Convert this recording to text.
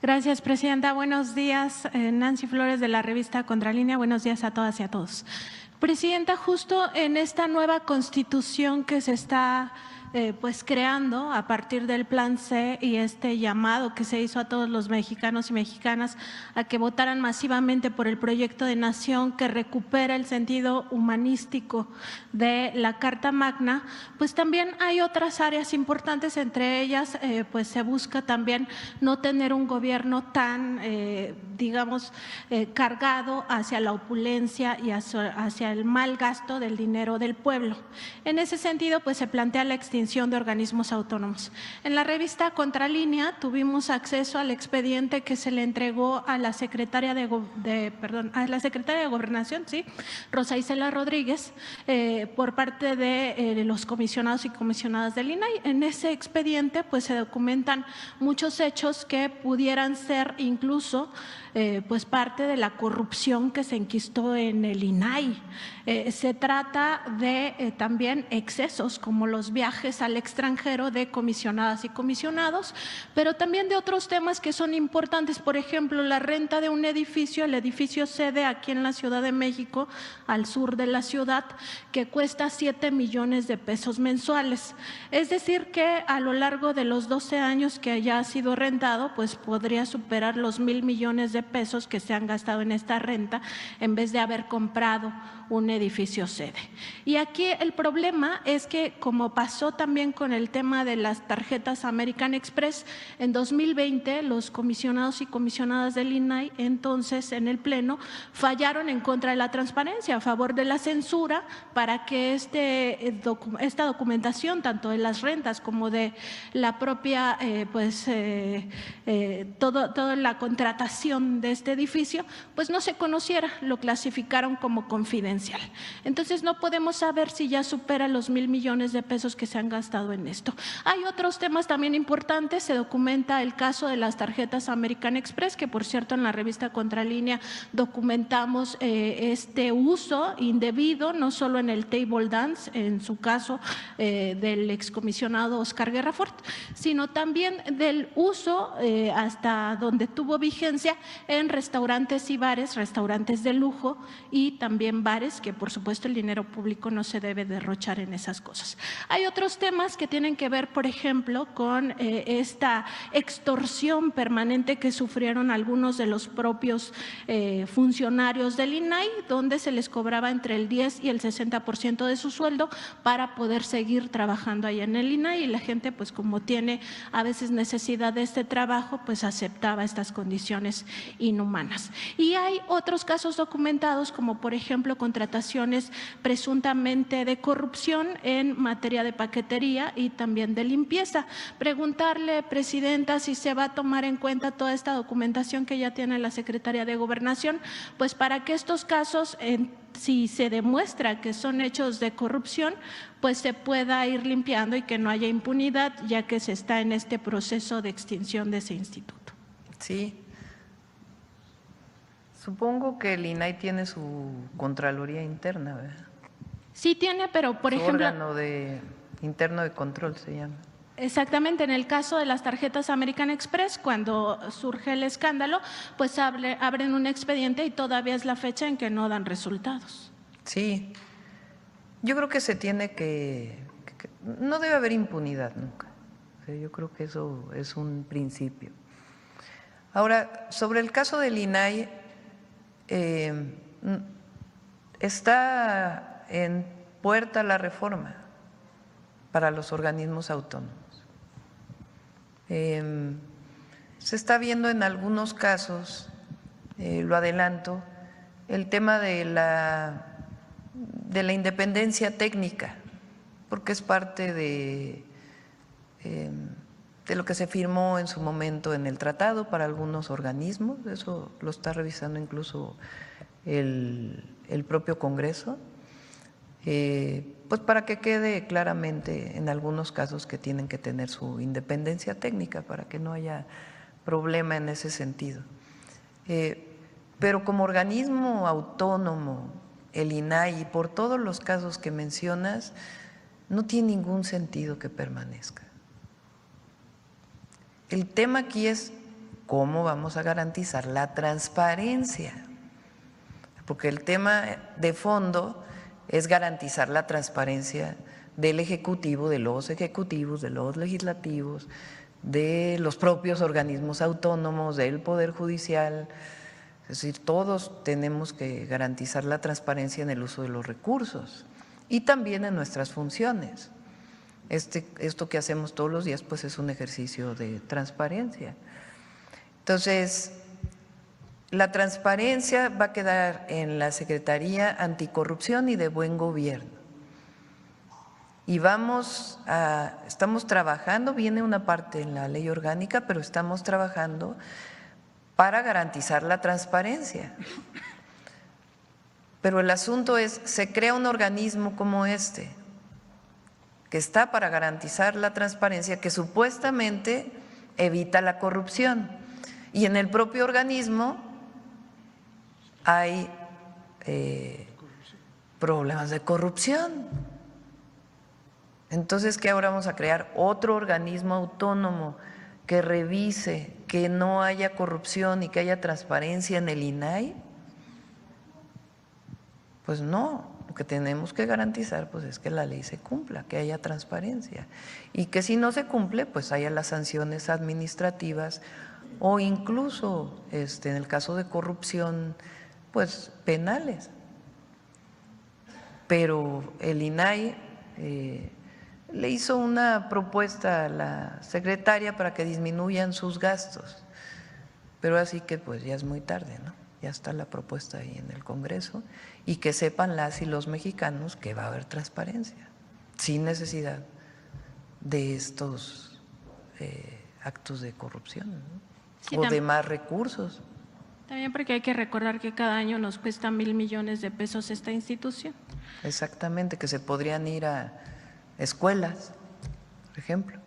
Gracias, Presidenta. Buenos días, Nancy Flores de la revista Contralínea. Buenos días a todas y a todos. Presidenta, justo en esta nueva constitución que se está creando a partir del Plan C y este llamado que se hizo a todos los mexicanos y mexicanas a que votaran masivamente por el proyecto de nación que recupera el sentido humanístico de la Carta Magna, pues también hay otras áreas importantes, entre ellas pues se busca también no tener un gobierno tan, cargado hacia la opulencia y hacia el mal gasto del dinero del pueblo. En ese sentido, pues se plantea la extinción de organismos autónomos. En la revista Contralínea tuvimos acceso al expediente que se le entregó a la secretaria de Gobernación, ¿sí?, Rosa Isela Rodríguez, por parte de los comisionados y comisionadas del INAI. En ese expediente pues se documentan muchos hechos que pudieran ser incluso pues parte de la corrupción que se enquistó en el INAI. Se trata de también excesos como los viajes al extranjero de comisionadas y comisionados, pero también de otros temas que son importantes, por ejemplo, la renta de un edificio, el edificio sede aquí en la Ciudad de México, al sur de la ciudad, que cuesta 7 millones de pesos mensuales. Es decir que a lo largo de los 12 años que ya ha sido rentado, pues podría superar los 1,000 millones de pesos que se han gastado en esta renta en vez de haber comprado un edificio sede. Y aquí el problema es que, como pasó también con el tema de las tarjetas American Express, en 2020 los comisionados y comisionadas del INAI entonces en el Pleno fallaron en contra de la transparencia, a favor de la censura, para que esta documentación, tanto de las rentas como de la propia, toda la contratación de este edificio, pues no se conociera, lo clasificaron como confidencial. Entonces no podemos saber si ya supera los 1,000 millones de pesos que se han gastado en esto. Hay otros temas también importantes. Se documenta el caso de las tarjetas American Express, que por cierto en la revista Contralínea documentamos este uso indebido, no solo en el table dance, en su caso del excomisionado Oscar Guerrafort, sino también del uso hasta donde tuvo vigencia en restaurantes y bares, restaurantes de lujo y también bares, que por supuesto el dinero público no se debe derrochar en esas cosas. Hay otros temas que tienen que ver, por ejemplo, con esta extorsión permanente que sufrieron algunos de los propios funcionarios del INAI, donde se les cobraba entre el 10 y el 60% de su sueldo para poder seguir trabajando ahí en el INAI, y la gente, pues como tiene a veces necesidad de este trabajo, pues aceptaba estas condiciones inhumanas. Y hay otros casos documentados, como por ejemplo contrataciones presuntamente de corrupción en materia de paquetería y también de limpieza. Preguntarle, Presidenta, si se va a tomar en cuenta toda esta documentación que ya tiene la Secretaría de Gobernación, pues para que estos casos, si se demuestra que son hechos de corrupción, pues se pueda ir limpiando y que no haya impunidad, ya que se está en este proceso de extinción de ese instituto. Sí. Supongo que el INAI tiene su Contraloría interna, ¿verdad? Sí tiene, pero por ejemplo… órgano interno de control se llama. Exactamente, en el caso de las tarjetas American Express, cuando surge el escándalo, pues abren un expediente y todavía es la fecha en que no dan resultados. Sí, yo creo que se tiene no debe haber impunidad nunca. O sea, yo creo que eso es un principio. Ahora, sobre el caso del INAI, está en puerta la reforma para los organismos autónomos. Se está viendo en algunos casos, lo adelanto, el tema de la independencia técnica, porque es parte de lo que se firmó en su momento en el tratado para algunos organismos. Eso lo está revisando incluso el propio Congreso, pues para que quede claramente en algunos casos que tienen que tener su independencia técnica para que no haya problema en ese sentido. Pero como organismo autónomo, el INAI, por todos los casos que mencionas, no tiene ningún sentido que permanezca. El tema aquí es ¿cómo vamos a garantizar la transparencia? Porque el tema de fondo es garantizar la transparencia del Ejecutivo, de los ejecutivos, de los legislativos, de los propios organismos autónomos, del Poder Judicial. Es decir, todos tenemos que garantizar la transparencia en el uso de los recursos y también en nuestras funciones. Esto que hacemos todos los días pues es un ejercicio de transparencia. Entonces, la transparencia va a quedar en la Secretaría Anticorrupción y de Buen Gobierno. Y estamos trabajando, viene una parte en la ley orgánica, pero estamos trabajando para garantizar la transparencia. Pero el asunto es, se crea un organismo como este, que está para garantizar la transparencia, que supuestamente evita la corrupción. Y en el propio organismo hay problemas de corrupción. Entonces, ¿qué ahora vamos a crear? Otro organismo autónomo que revise que no haya corrupción y que haya transparencia en el INAI. Pues no, lo que tenemos que garantizar pues es que la ley se cumpla, que haya transparencia y que si no se cumple pues haya las sanciones administrativas o incluso en el caso de corrupción pues penales. Pero el INAI le hizo una propuesta a la secretaria para que disminuyan sus gastos, pero así que pues ya es muy tarde, ¿no? Ya está la propuesta ahí en el Congreso y que sepan las y los mexicanos que va a haber transparencia, sin necesidad de estos actos de corrupción, ¿no? Sí, o de más recursos. También porque hay que recordar que cada año nos cuesta 1,000 millones de pesos esta institución. Exactamente, que se podrían ir a escuelas, por ejemplo.